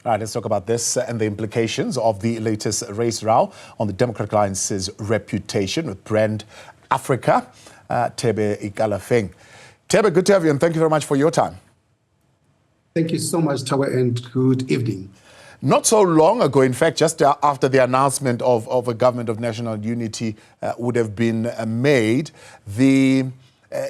All right, let's talk about this and the implications of the latest race row on the Democratic Alliance's reputation with Brand Africa, Thebe Ikalafeng. Thebe, good to have you, and thank you very much for your time. Thank you so much, Tawa, and good evening. Not so long ago, in fact, just after the announcement of a government of national unity would have been made, the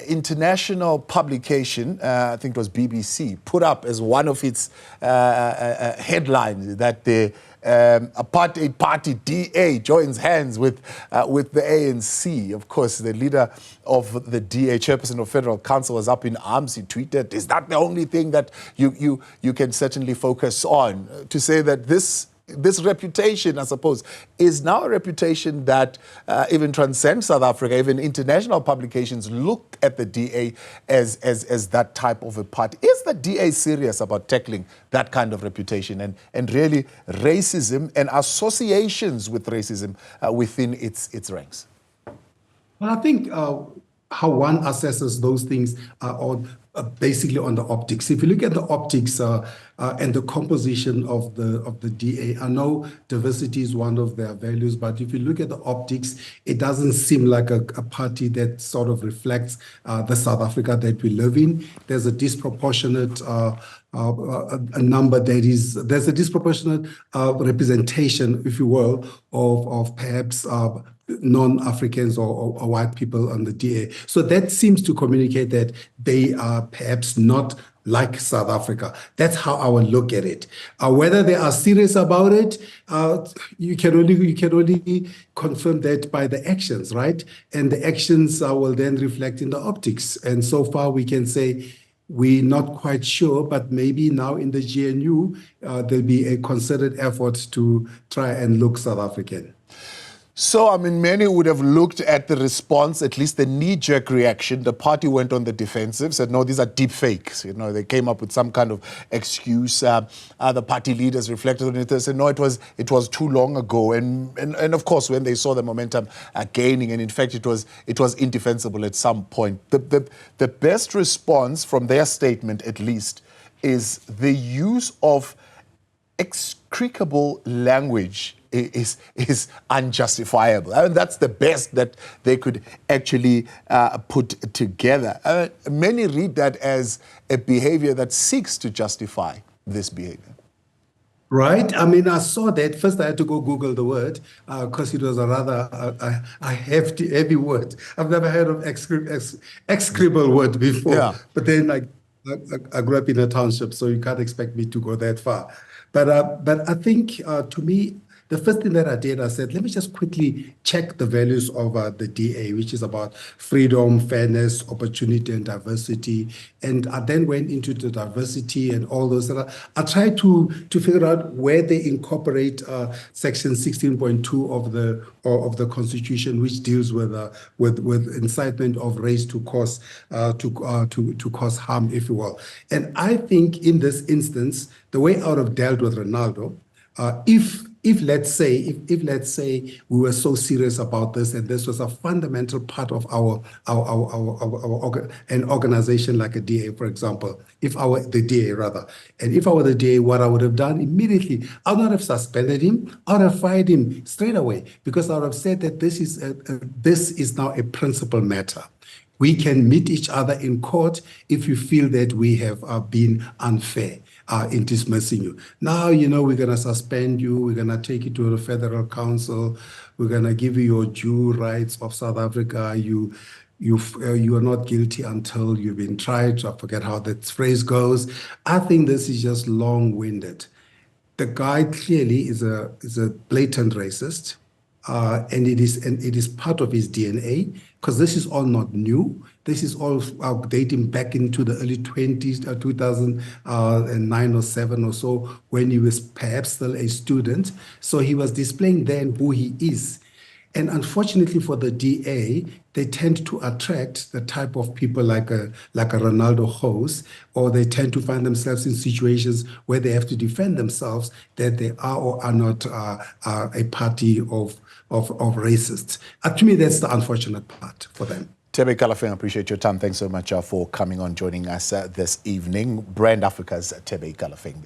international publication, I think it was BBC, put up as one of its headlines that the apartheid party DA joins hands with the ANC. Of course, the leader of the DA, chairperson of Federal Council, was up in arms. He tweeted, "Is that the only thing that you can certainly focus on?" To say that this reputation, I suppose, is now a reputation that even transcends South Africa. Even international publications look at the DA as that type of a party. Is the DA serious about tackling that kind of reputation and really racism and associations with racism within its ranks? Well, I think how one assesses those things basically on the optics. If you look at the optics and the composition of the DA, I know diversity is one of their values, but if you look at the optics, it doesn't seem like a party that sort of reflects the South Africa that we live in. There's a disproportionate there's a disproportionate representation, if you will, of perhaps non-Africans or white people on the DA. So that seems to communicate that they are perhaps not like South Africa. That's how I would look at it. Whether they are serious about it, you can only confirm that by the actions, right? And the actions will then reflect in the optics. And so far we can say we're not quite sure, but maybe now in the GNU, there'll be a concerted effort to try and look South African. So, I mean, many would have looked at the response, at least the knee-jerk reaction. The party went on the defensive, said, no, these are deep fakes. You know, they came up with some kind of excuse. The party leaders reflected on it. They said, no, it was too long ago. And of course, when they saw the momentum gaining, and in fact, it was indefensible at some point. The best response from their statement, at least, is the use of execrable language is unjustifiable. I mean, that's the best that they could actually put together. Many read that as a behavior that seeks to justify this behavior. Right. I mean, I saw that. First, I had to go Google the word because it was a rather a heavy word. I've never heard of execrable word before. Yeah. But then I grew up in a township, so you can't expect me to go that far. But I think, to me, the first thing that I did, I said, let me just quickly check the values of the DA, which is about freedom, fairness, opportunity, and diversity. And I then went into the diversity and all those. I tried to figure out where they incorporate Section 16.2 of the Constitution, which deals with incitement of race to cause harm, if you will. And I think in this instance, the way I would have dealt with Renaldo, if let's say we were so serious about this and this was a fundamental part of an organization like a DA, for example, if I were the DA, what I would have done immediately, I would not have suspended him, I would have fired him straight away, because I would have said that this is now a principal matter. We can meet each other in court if you feel that we have been unfair in dismissing you. Now, you know, we're going to suspend you. We're going to take you to the Federal Council. We're going to give you your due rights of South Africa. You are not guilty until you've been tried. I forget how that phrase goes. I think this is just long-winded. The guy clearly is a blatant racist. And it is part of his DNA, because this is all not new. This is all dating back into the early 20s, 2009 or 7 or so, when he was perhaps still a student. So he was displaying then who he is. And unfortunately for the DA, they tend to attract the type of people like a Renaldo Gouws, or they tend to find themselves in situations where they have to defend themselves that they are or are not a party of racists. To me, that's the unfortunate part for them. Thebe Ikalafeng, I appreciate your time. Thanks so much for coming on, joining us this evening. Brand Africa's Thebe Ikalafeng.